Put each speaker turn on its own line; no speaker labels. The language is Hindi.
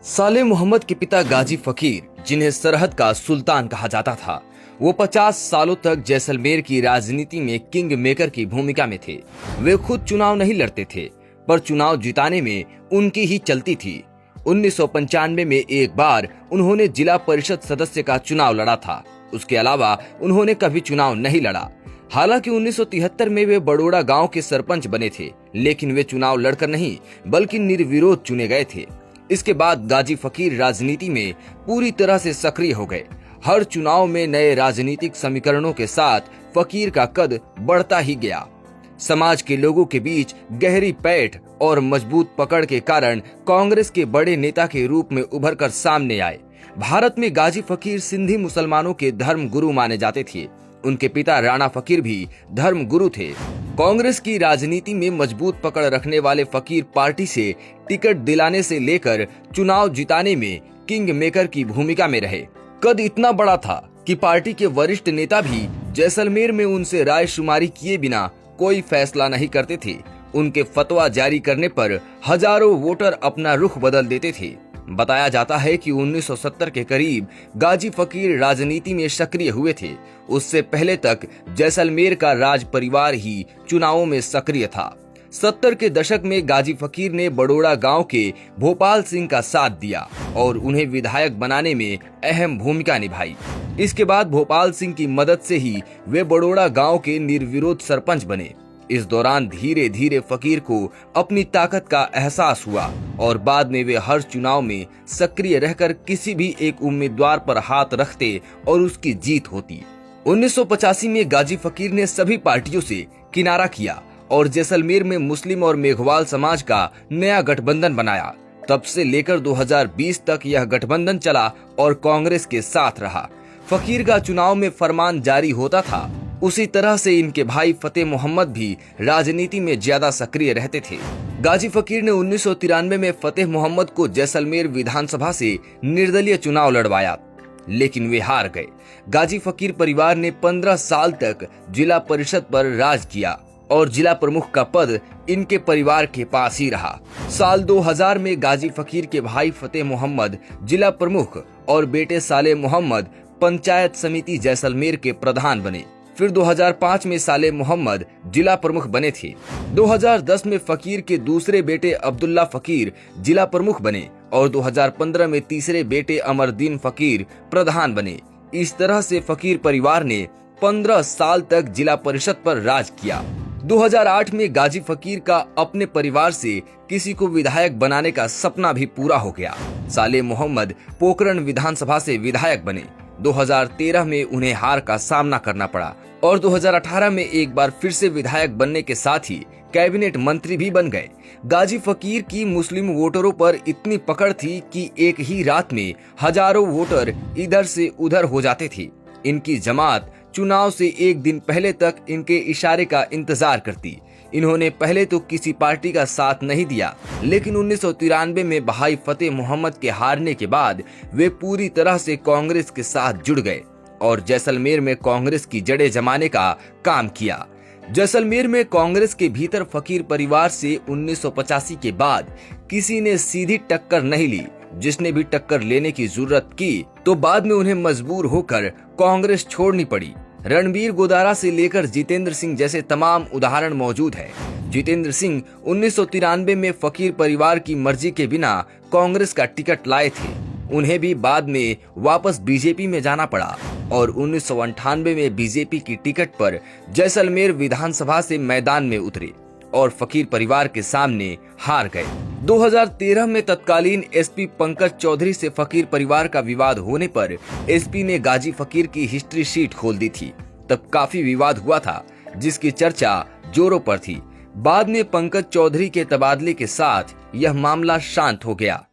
साले मोहम्मद के पिता गाजी फकीर, जिन्हें सरहद का सुल्तान कहा जाता था, वो 50 सालों तक जैसलमेर की राजनीति में किंग मेकर की भूमिका में थे। वे खुद चुनाव नहीं लड़ते थे, पर चुनाव जिताने में उनकी ही चलती थी। 1995 में एक बार उन्होंने जिला परिषद सदस्य का चुनाव लड़ा था। उसके अलावा उन्होंने कभी चुनाव नहीं लड़ा। हालांकि 1973 में वे बड़ोड़ा गांव के सरपंच बने थे, लेकिन वे चुनाव लड़कर नहीं बल्कि निर्विरोध चुने गए थे। इसके बाद गाजी फकीर राजनीति में पूरी तरह से सक्रिय हो गए। हर चुनाव में नए राजनीतिक समीकरणों के साथ फकीर का कद बढ़ता ही गया। समाज के लोगों के बीच गहरी पैठ और मजबूत पकड़ के कारण कांग्रेस के बड़े नेता के रूप में उभरकर सामने आए। भारत में गाजी फकीर सिंधी मुसलमानों के धर्म गुरु माने जाते थे। उनके पिता राणा फकीर भी धर्म गुरु थे। कांग्रेस की राजनीति में मजबूत पकड़ रखने वाले फकीर पार्टी से टिकट दिलाने से लेकर चुनाव जिताने में किंग मेकर की भूमिका में रहे। कद इतना बड़ा था कि पार्टी के वरिष्ठ नेता भी जैसलमेर में उनसे राय शुमारी किए बिना कोई फैसला नहीं करते थे। उनके फतवा जारी करने पर हजारों वोटर अपना रुख बदल देते थे। बताया जाता है कि 1970 के करीब गाजी फकीर राजनीति में सक्रिय हुए थे। उससे पहले तक जैसलमेर का राज परिवार ही चुनावों में सक्रिय था। 70 के दशक में गाजी फकीर ने बड़ोड़ा गांव के भोपाल सिंह का साथ दिया और उन्हें विधायक बनाने में अहम भूमिका निभाई। इसके बाद भोपाल सिंह की मदद से ही वे बड़ोड़ा गांव के निर्विरोध सरपंच बने। इस दौरान धीरे धीरे फकीर को अपनी ताकत का एहसास हुआ और बाद में वे हर चुनाव में सक्रिय रहकर किसी भी एक उम्मीदवार पर हाथ रखते और उसकी जीत होती। 1985 में गाजी फकीर ने सभी पार्टियों से किनारा किया और जैसलमेर में मुस्लिम और मेघवाल समाज का नया गठबंधन बनाया। तब से लेकर 2020 तक यह गठबंधन चला और कांग्रेस के साथ रहा। फकीर का चुनाव में फरमान जारी होता था। उसी तरह से इनके भाई फतेह मोहम्मद भी राजनीति में ज्यादा सक्रिय रहते थे। गाजी फकीर ने 1993 में फतेह मोहम्मद को जैसलमेर विधानसभा से निर्दलीय चुनाव लड़वाया, लेकिन वे हार गए। गाजी फकीर परिवार ने 15 साल तक जिला परिषद पर राज किया और जिला प्रमुख का पद इनके परिवार के पास ही रहा। साल 2000 में गाजी फकीर के भाई फतेह मोहम्मद जिला प्रमुख और बेटे साले मोहम्मद पंचायत समिति जैसलमेर के प्रधान बने। फिर 2005 में साले मोहम्मद जिला प्रमुख बने थे। 2010 में फकीर के दूसरे बेटे अब्दुल्ला फकीर जिला प्रमुख बने और 2015 में तीसरे बेटे अमरदीन फकीर प्रधान बने। इस तरह से फकीर परिवार ने 15 साल तक जिला परिषद पर राज किया। 2008 में गाजी फकीर का अपने परिवार से किसी को विधायक बनाने का सपना भी पूरा हो गया। साले मोहम्मद पोखरण विधानसभा से विधायक बने। 2013 में उन्हें हार का सामना करना पड़ा और 2018 में एक बार फिर से विधायक बनने के साथ ही कैबिनेट मंत्री भी बन गए। गाजी फकीर की मुस्लिम वोटरों पर इतनी पकड़ थी कि एक ही रात में हजारों वोटर इधर से उधर हो जाते थे। इनकी जमात चुनाव से एक दिन पहले तक इनके इशारे का इंतजार करती। इन्होंने पहले तो किसी पार्टी का साथ नहीं दिया, लेकिन 1993 में भाई फतेह मोहम्मद के हारने के बाद वे पूरी तरह से कांग्रेस के साथ जुड़ गए और जैसलमेर में कांग्रेस की जड़ें जमाने का काम किया। जैसलमेर में कांग्रेस के भीतर फकीर परिवार से 1985 के बाद किसी ने सीधी टक्कर नहीं ली। जिसने भी टक्कर लेने की जरूरत की तो बाद में उन्हें मजबूर होकर कांग्रेस छोड़नी पड़ी। रणबीर गोदारा से लेकर जितेंद्र सिंह जैसे तमाम उदाहरण मौजूद है। जितेंद्र सिंह 1993 में फकीर परिवार की मर्जी के बिना कांग्रेस का टिकट लाए थे। उन्हें भी बाद में वापस बीजेपी में जाना पड़ा और 1998 में बीजेपी की टिकट पर जैसलमेर विधानसभा से मैदान में उतरे और फकीर परिवार के सामने हार गए। 2013 में तत्कालीन एसपी पंकज चौधरी से फकीर परिवार का विवाद होने पर एसपी ने गाजी फकीर की हिस्ट्री शीट खोल दी थी। तब काफी विवाद हुआ था, जिसकी चर्चा जोरों पर थी। बाद में पंकज चौधरी के तबादले के साथ यह मामला शांत हो गया।